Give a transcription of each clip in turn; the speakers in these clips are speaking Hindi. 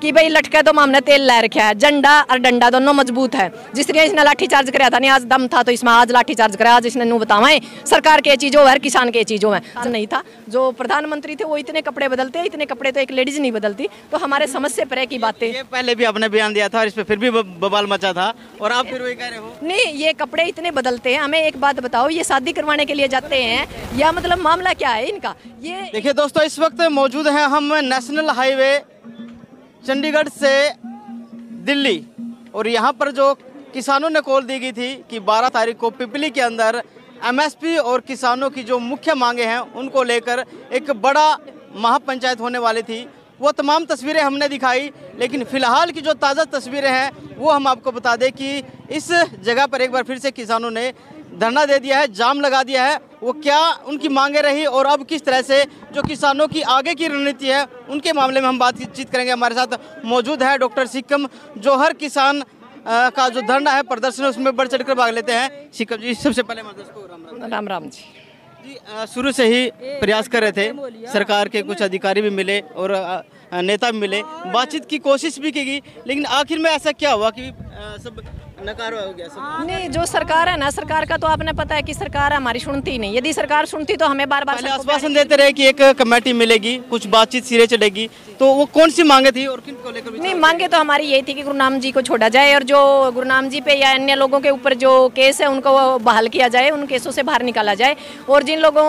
कि भाई लटके तो हमने तेल ला रखा है, झंडा और डंडा दोनों मजबूत है। जिस तरह इसने लाठी चार्ज कराया था नहीं, आज दम था तो इसमें आज लाठी चार्ज कराया। आज इसने नू बतावे सरकार के चीजों है, किसान के चीजों है नहीं था। जो प्रधानमंत्री थे वो इतने कपड़े बदलते हैं, इतने कपड़े तो एक लेडीज नहीं बदलती। तो हमारे समझ से परे की बातें। ये पहले भी आपने बयान दिया था और इस पे फिर भी बवाल मचा था और आप फिर वही कह रहे हो। नहीं, ये कपड़े इतने बदलते हैं। हमें एक बात बताओ, ये शादी करवाने के लिए जाते हैं या मतलब मामला क्या है इनका? ये देखिए दोस्तों, इस वक्त मौजूद हैं हम नेशनल हाईवे चंडीगढ़ से दिल्ली, और यहाँ पर जो किसानों ने कॉल दी गई थी कि 12 तारीख को पिपली के अंदर एमएसपी और किसानों की जो मुख्य मांगे हैं उनको लेकर एक बड़ा महापंचायत होने वाली थी, वो तमाम तस्वीरें हमने दिखाई। लेकिन फिलहाल की जो ताज़ा तस्वीरें हैं वो हम आपको बता दें कि इस जगह पर एक बार फिर से किसानों ने धरना दे दिया है, जाम लगा दिया है। वो क्या उनकी मांगे रही और अब किस तरह से जो किसानों की आगे की रणनीति है उनके मामले में हम बातचीत करेंगे। हमारे साथ मौजूद है डॉक्टर सिक्कम, जो हर किसान का जो धरना है, प्रदर्शन है, उसमें बढ़ चढ़कर भाग लेते हैं। सिक्कम जी, सबसे पहले हमारे दोस्तों को राम राम जी। जी, शुरू से ही प्रयास कर रहे थे, सरकार के कुछ अधिकारी भी मिले और नेता भी मिले, बातचीत की कोशिश भी की गई, लेकिन आखिर में ऐसा क्या हुआ कि सब नकार हो गया सब? नहीं, जो सरकार है ना, सरकार का तो आपने पता है कि सरकार हमारी सुनती नहीं। यदि सरकार सुनती तो हमें बार बार आश्वासन देते रहे कि एक कमेटी मिलेगी, कुछ बातचीत सिरे चढ़ेगी, तो वो कौन सी मांगे थी और किन को लेकर? नहीं, मांगे तो हमारी यही थी कि गुरुनाम जी को छोड़ा जाए और जो गुरुनाम जी पे या अन्य लोगों के ऊपर जो केस है उनको बहाल किया जाए, उन केसों से बाहर निकाला जाए। और जिन लोगों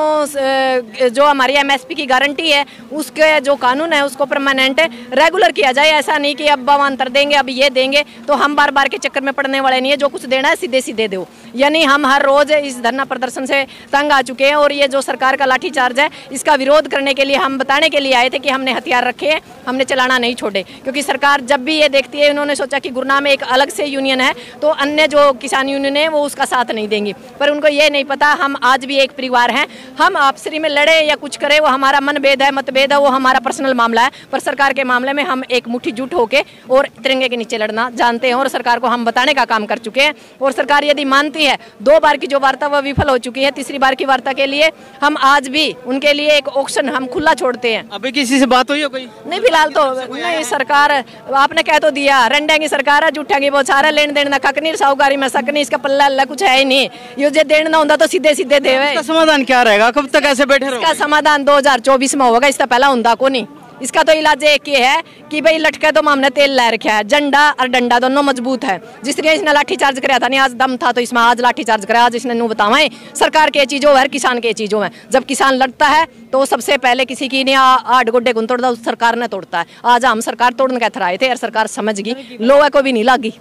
जो हमारी एमएसपी की गारंटी है उसके जो कानून है उसको परमानेंट रेगुलर किया जाए। ऐसा नहीं कि अब अंतर देंगे, अब ये देंगे, तो हम बार बार के चक्कर में पड़ने वाले नहीं है। जो कुछ देना है सीधे सीधे दो। यानी हम हर रोज इस धरना प्रदर्शन से तंग आ चुके हैं और ये जो सरकार का लाठीचार्ज है इसका विरोध करने के लिए हम बताने के लिए आए थे कि हमने हथियार रखे हैं, हमने चलाना नहीं छोड़े। क्योंकि सरकार जब भी ये देखती है, उन्होंने सोचा कि गुरुनाम में एक अलग से यूनियन है तो अन्य जो किसान यूनियन है वो उसका साथ नहीं देंगी, पर उनको ये नहीं पता हम आज भी एक परिवार हैं। हम आपसी में लड़े या कुछ करें वो हमारा मनभेद है, मतभेद है, वो हमारा पर्सनल मामला है, पर सरकार के मामले में हम एक मुट्ठी जुट होके और तिरंगे के नीचे लड़ना जानते हैं और सरकार को हम बताने का काम कर चुके हैं। और सरकार यदि मानती है, 2 बार की जो वार्ता वह विफल हो चुकी है, तीसरी बार की वार्ता के लिए हम आज भी उनके लिए एक ऑप्शन हम खुला छोड़ते हैं। अभी किसी से बात हुई है कोई? नहीं, फिलहाल तो नहीं। सरकार आपने कह तो दिया, रंडे की सरकार है, झूठा की बहुत सारा, लेन देन ना कक नहीं, साहूकारी में सक नहीं, इसका पल्ला अल्लाह कुछ है ही नहीं। ये जो देना ना होता तो सीधे सीधे देवे। समाधान क्या रहेगा? कब तक ऐसे बैठे रहोगे? इसका समाधान 2024 में होगा, इसका पहला होता को नहीं। इसका तो इलाज एक ही है कि भाई लटके तो हमने तेल ला रखा है, झंडा और डंडा दोनों मजबूत है। जिस तरह इसने लाठी चार्ज कराया था नहीं, आज दम था तो इसमें आज लाठी चार्ज कराया। आज इसने नू बतावे सरकार के चीजों है, किसान के चीजों है। जब किसान लड़ता है तो सबसे पहले किसी की नहीं आठ गोड्डे गुन तोड़ता, सरकार ने तोड़ता है। आज हम सरकार तोड़ने का थराए थे और सरकार समझ गई, लोहे को भी नहीं लगी,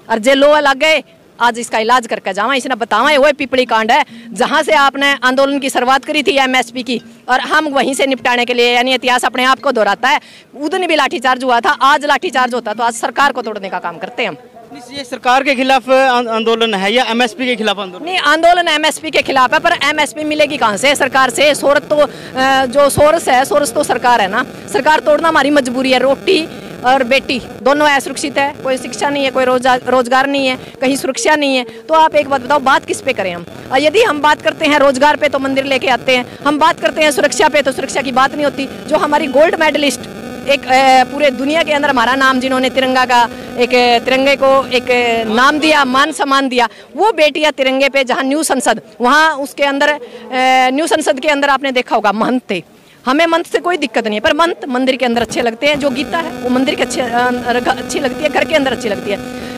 और जे लोहे लग गए आज इसका इलाज करके जावा। इसने बतावा वो पिपली कांड है जहां से आपने आंदोलन की शुरुआत करी थी एमएसपी की, और हम वहीं से निपटाने के लिए, यानी इतिहास अपने आप को दोहराता है। उधर भी लाठीचार्ज हुआ था, आज लाठीचार्ज होता तो आज सरकार को तोड़ने का काम करते हैं हम। ये सरकार के खिलाफ आंदोलन है या एमएसपी के खिलाफ आंदोलन? नहीं, आंदोलन एमएसपी के खिलाफ है, पर एमएसपी मिलेगी कहाँ से? सरकार से। सोर्स तो जो सोर्स है, सोर्स तो सरकार है ना। सरकार तोड़ना हमारी मजबूरी है। रोटी और बेटी दोनों असुरक्षित है, कोई शिक्षा नहीं है, कोई रोजगार नहीं है, कहीं सुरक्षा नहीं है। तो आप एक बात बताओ, बात किस पे करें हम? यदि हम बात करते हैं रोजगार पे तो मंदिर लेके आते हैं, हम बात करते हैं सुरक्षा पे तो सुरक्षा की बात नहीं होती। जो हमारी गोल्ड मेडलिस्ट एक पूरे दुनिया के अंदर हमारा नाम, जिन्होंने तिरंगा का तिरंगे को एक नाम दिया, मान सम्मान दिया, वो बेटियां तिरंगे पे, जहाँ न्यू संसद, वहाँ उसके अंदर न्यू संसद के अंदर आपने देखा होगा महंत थे। हमें मंत्र से कोई दिक्कत नहीं है, पर मंत्र मंदिर के अंदर अच्छे लगते हैं। जो गीता है वो मंदिर के अच्छी लगती है, घर के अंदर अच्छी लगती है।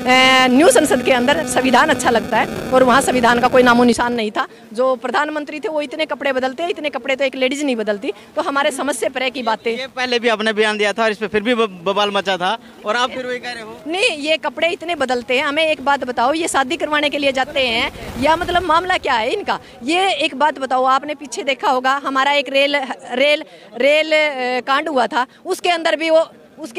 न्यू संसद के अंदर संविधान अच्छा लगता है और वहाँ संविधान का कोई नामो निशान नहीं था। जो प्रधानमंत्री थे वो इतने कपड़े बदलते हैं, इतने कपड़े तो एक लेडीज नहीं बदलती। तो हमारे समझ से परे की बातें। ये पहले भी आपने बयान दिया था और इस पे फिर भी बवाल मचा था और आप फिर वही कह रहे हो। नहीं, ये कपड़े इतने बदलते हैं। हमें एक बात बताओ, ये शादी करवाने के लिए जाते हैं या मतलब मामला क्या है इनका? ये एक बात बताओ, आपने पीछे देखा होगा हमारा एक रेल कांड हुआ था, उसके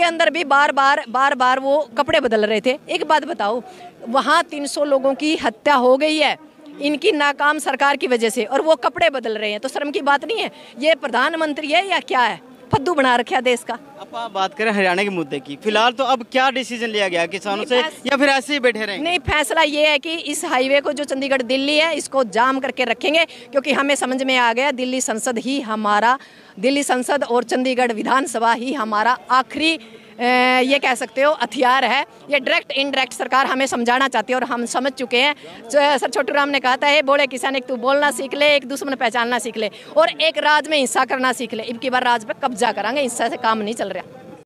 अंदर भी बार बार वो कपड़े बदल रहे थे। एक बात बताओ, वहाँ 300 लोगों की हत्या हो गई है इनकी नाकाम सरकार की वजह से, और वो कपड़े बदल रहे हैं, तो शर्म की बात नहीं है? ये प्रधानमंत्री है या क्या है? फद्दू बना रखा देश का। अब आप बात करें हरियाणा के मुद्दे की, फिलहाल तो अब क्या डिसीजन लिया गया किसानों से, या फिर ऐसे ही बैठे रहेंगे? नहीं, फैसला ये है कि इस हाईवे को जो चंडीगढ़ दिल्ली है इसको जाम करके रखेंगे, क्योंकि हमें समझ में आ गया दिल्ली संसद और चंडीगढ़ विधानसभा ही हमारा आखिरी ये कह सकते हो हथियार है। ये डायरेक्ट इनडायरेक्ट सरकार हमें समझाना चाहती है और हम समझ चुके हैं। सर छोटू राम ने कहा था, बोले किसान एक तू बोलना सीख ले, एक दुश्मन पहचानना सीख ले और एक राज में हिंसा करना सीख ले। इनकी बार राज पे कब्जा करांगे, हिंसा से काम नहीं चल रहा।